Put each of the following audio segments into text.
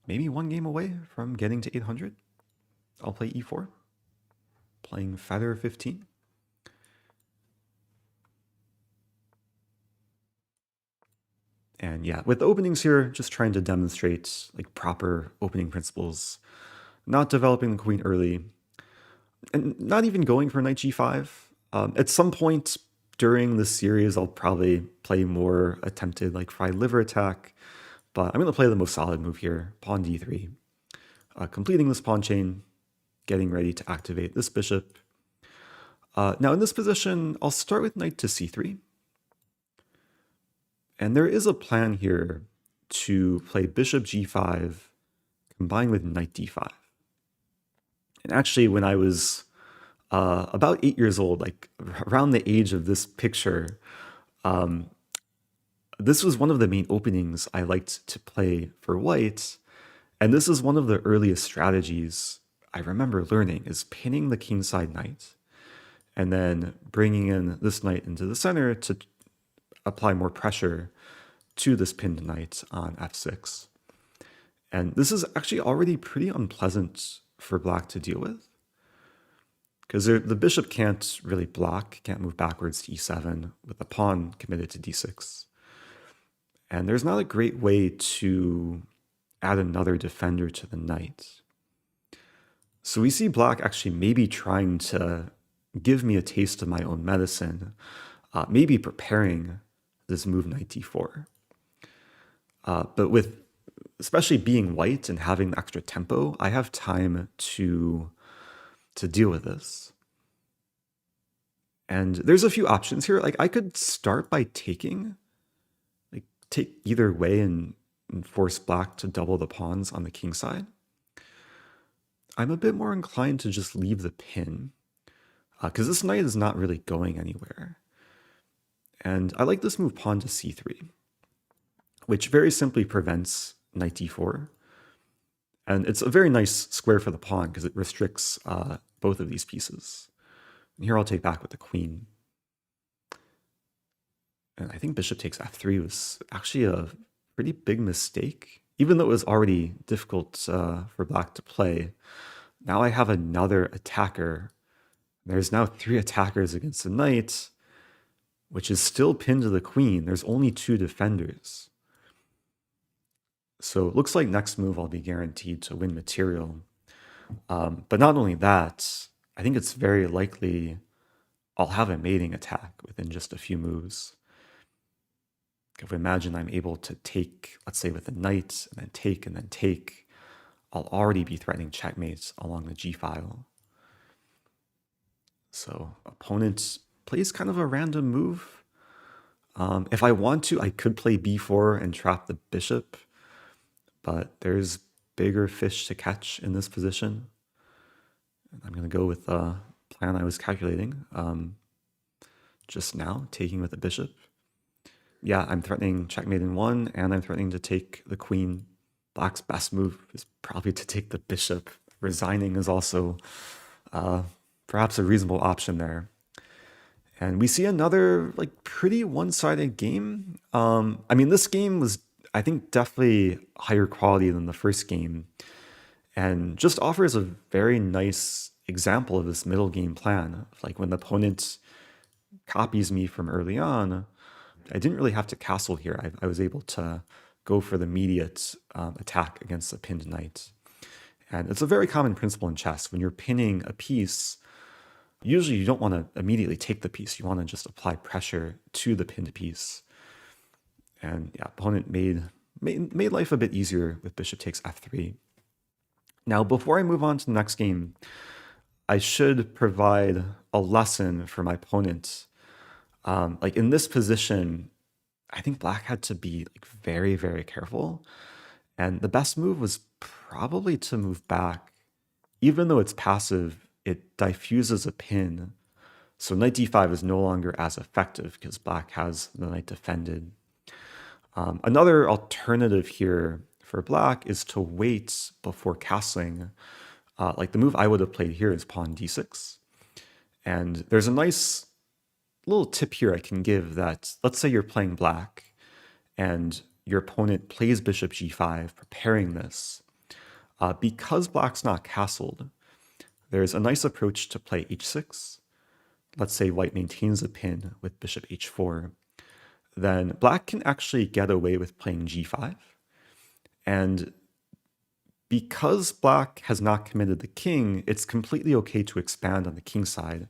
maybe one game away from getting to 800. I'll play e4, playing feather 15. And yeah, with the openings here, just trying to demonstrate like proper opening principles, not developing the queen early, and not even going for knight g5. At some point during this series, I'll probably play more attempted like fried liver attack, but I'm going to play the most solid move here, pawn d3, completing this pawn chain, getting ready to activate this bishop. Now in this position, I'll start with knight to c3. And there is a plan here to play bishop g5 combined with knight d5. And actually, when I was about 8 years old, like around the age of this picture, this was one of the main openings I liked to play for white. And this is one of the earliest strategies I remember learning, is pinning the kingside knight and then bringing in this knight into the center to apply more pressure to this pinned knight on f6. And this is actually already pretty unpleasant for black to deal with, because the bishop can't really block, can't move backwards to e7 with the pawn committed to d6. And there's not a great way to add another defender to the knight. So we see black actually maybe trying to give me a taste of my own medicine, maybe preparing this move knight d4. But with especially being white and having the extra tempo, I have time to deal with this. And there's a few options here. Like I could start by taking, like take either way and force black to double the pawns on the king side. I'm a bit more inclined to just leave the pin, because this knight is not really going anywhere. And I like this move pawn to c3, which very simply prevents knight d4. And it's a very nice square for the pawn because it restricts both of these pieces. And here I'll take back with the queen. And I think bishop takes f3 was actually a pretty big mistake. Even though it was already difficult for black to play, now I have another attacker. There's now 3 attackers against the knight, which is still pinned to the queen. There's only 2 defenders. So it looks like next move I'll be guaranteed to win material. But not only that, I think it's very likely I'll have a mating attack within just a few moves. If we imagine I'm able to take, let's say with a knight, and then take, I'll already be threatening checkmates along the g file. So opponent plays kind of a random move. If I want to, I could play b4 and trap the bishop, but there's bigger fish to catch in this position. I'm going to go with the plan I was calculating just now, taking with the bishop. Yeah, I'm threatening checkmate in 1, and I'm threatening to take the queen. Black's best move is probably to take the bishop. Resigning is also perhaps a reasonable option there. And we see another like pretty one-sided game. I mean, this game was, I think, definitely higher quality than the first game, and just offers a very nice example of this middle game plan. Like when the opponent copies me from early on, I didn't really have to castle here. I was able to go for the immediate attack against a pinned knight. And it's a very common principle in chess. When you're pinning a piece, usually you don't want to immediately take the piece. You want to just apply pressure to the pinned piece. And yeah, opponent made life a bit easier with bishop takes f3. Now, before I move on to the next game, I should provide a lesson for my opponent. Like in this position, I think black had to be like very, very careful. And the best move was probably to move back. Even though it's passive, it diffuses a pin. So knight d5 is no longer as effective because black has the knight defended. Another alternative here for black is to wait before castling. Like the move I would have played here is pawn d6. And there's a nice little tip here I can give that, let's say you're playing black and your opponent plays bishop g5, preparing this. Because black's not castled, there's a nice approach to play h6. Let's say white maintains a pin with bishop h4. Then black can actually get away with playing g5. And because black has not committed the king, it's completely okay to expand on the king side.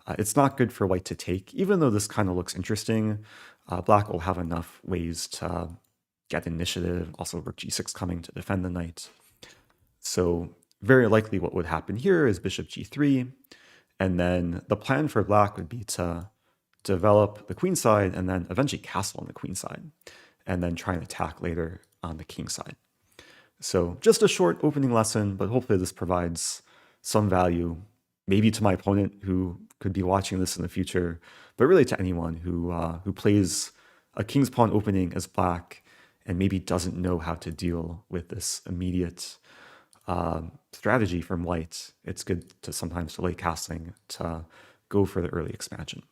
It's not good for white to take. Even though this kind of looks interesting, black will have enough ways to get initiative, also rook g6 coming to defend the knight. So very likely what would happen here is bishop g3, and then the plan for black would be to develop the queen side and then eventually castle on the queen side, and then try and attack later on the king side. So just a short opening lesson, but hopefully this provides some value, maybe to my opponent who could be watching this in the future, but really to anyone who plays a king's pawn opening as black and maybe doesn't know how to deal with this immediate strategy from white. It's good to sometimes delay castling to go for the early expansion.